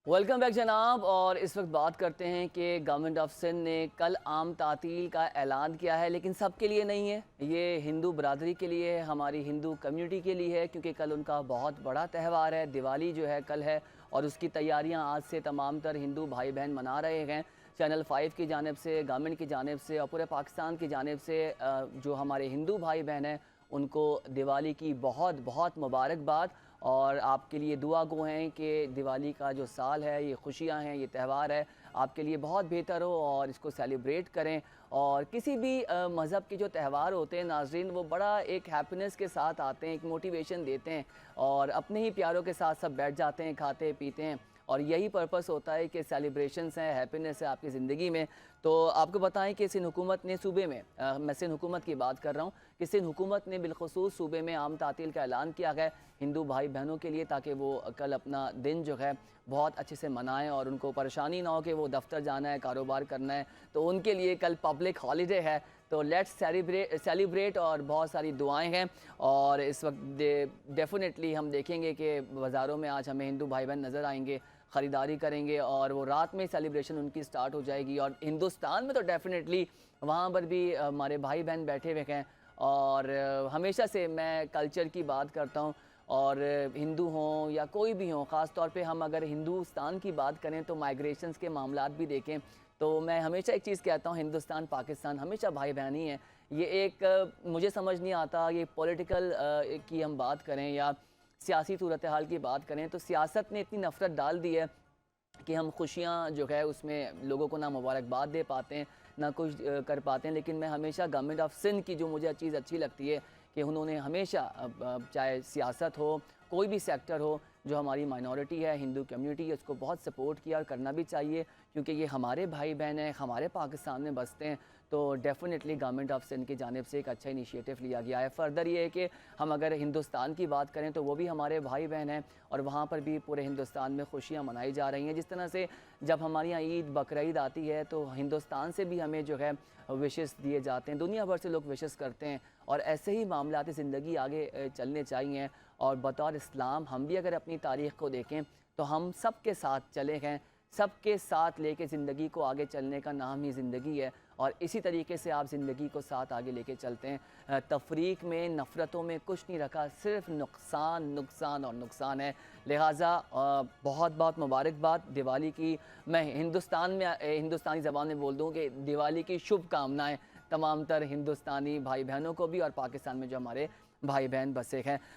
Welcome back जनाब। और इस वक्त बात करते हैं कि गवर्नमेंट ऑफ सिंध ने कल आम तातील का ऐलान किया है, लेकिन सबके लिए नहीं है। ये हिंदू बरादरी के लिए है, हमारी हिंदू कम्युनिटी के लिए है, क्योंकि कल उनका बहुत बड़ा त्यौहार है। दिवाली जो है कल है और उसकी तैयारियां आज से तमाम तर हिंदू भाई बहन मना रहे हैं। चैनल 5 की जानिब से, गवर्नमेंट की जानिब से और पूरे पाकिस्तान की जानिब से जो हमारे हिंदू भाई बहन हैं उनको दिवाली की बहुत बहुत मुबारकबाद। और आपके लिए दुआ गो हैं कि दिवाली का जो साल है, ये खुशियां हैं, ये त्यौहार है, आपके लिए बहुत बेहतर हो और इसको सेलिब्रेट करें। और किसी भी मज़हब के जो त्यौहार होते हैं नाज़रीन, वो बड़ा एक हैप्पीनेस के साथ आते हैं, एक मोटिवेशन देते हैं और अपने ही प्यारों के साथ सब बैठ जाते हैं, खाते पीते हैं। और यही पर्पस होता है कि सेलिब्रेशंस हैं, हैप्पीनेस है आपकी ज़िंदगी में। तो आपको बताएं कि सिंध हुकूमत ने सूबे में, मैं सिंध हुकूमत की बात कर रहा हूँ, कि सिंध हुकूमत ने बिलखुसूस सूबे में आम तातील का ऐलान किया है हिंदू भाई बहनों के लिए, ताकि वो कल अपना दिन जो है बहुत अच्छे से मनाएं और उनको परेशानी ना हो कि वो दफ्तर जाना है, कारोबार करना है। तो उनके लिए कल पब्लिक हॉलीडे है। तो लेट्स सेलिब्रेट और बहुत सारी दुआएं हैं। और इस वक्त डेफिनेटली हम देखेंगे कि बाज़ारों में आज हमें हिंदू भाई बहन नज़र आएंगे, ख़रीदारी करेंगे और वो रात में सेलिब्रेशन उनकी स्टार्ट हो जाएगी। और हिंदुस्तान में तो डेफिनेटली वहाँ पर भी हमारे भाई बहन बैठे हुए हैं। और हमेशा से मैं कल्चर की बात करता हूँ, और हिंदू हों या कोई भी हों, ख़ास तौर पे हम अगर हिंदुस्तान की बात करें तो माइग्रेशंस के मामलात भी देखें तो मैं हमेशा एक चीज़ कहता हूँ, हिंदुस्तान पाकिस्तान हमेशा भाई बहन ही हैं। ये एक मुझे समझ नहीं आता, ये पॉलिटिकल की हम बात करें या सियासी सूरत हाल की बात करें, तो सियासत ने इतनी नफ़रत डाल दी है कि हम खुशियाँ जो है उसमें लोगों को ना मुबारकबाद दे पाते हैं, ना कुछ कर पाते हैं। लेकिन मैं हमेशा गवर्नमेंट ऑफ सिंध की जो मुझे चीज़ अच्छी लगती है कि उन्होंने हमेशा चाहे सियासत हो, कोई भी सेक्टर हो, जो हमारी माइनॉरिटी है, हिंदू कम्युनिटी है, उसको बहुत सपोर्ट किया और करना भी चाहिए, क्योंकि ये हमारे भाई बहन हैं, हमारे पाकिस्तान में बसते हैं। तो डेफ़िनेटली गवर्नमेंट ऑफ सिंध की जानिब से एक अच्छा इनिशिएटिव लिया गया है। फ़र्दर ये है कि हम अगर हिंदुस्तान की बात करें तो वो भी हमारे भाई बहन हैं और वहाँ पर भी पूरे हिंदुस्तान में खुशियाँ मनाई जा रही हैं। जिस तरह से जब हमारे यहाँ ईद बकरीद आती है तो हिंदुस्तान से भी हमें जो है विशेस दिए जाते हैं, दुनिया भर से लोग विशेस करते हैं। और ऐसे ही मामलाती ज़िंदगी आगे चलने चाहिए। और बतौर इस्लाम हम भी अगर अपनी तारीख़ को देखें तो हम सब के साथ चले हैं, सबके साथ लेके ज़िंदगी को आगे चलने का नाम ही ज़िंदगी है। और इसी तरीके से आप ज़िंदगी को साथ आगे लेके चलते हैं। तफरीक में, नफ़रतों में कुछ नहीं रखा, सिर्फ नुकसान नुकसान और नुकसान है। लिहाजा बहुत बहुत मुबारकबाद दिवाली की। मैं हिंदुस्तान में हिंदुस्तानी ज़बान में बोल दूँ कि दिवाली की शुभकामनाएँ तमाम तर हिंदुस्तानी भाई बहनों को भी और पाकिस्तान में जो हमारे भाई बहन बसे हैं।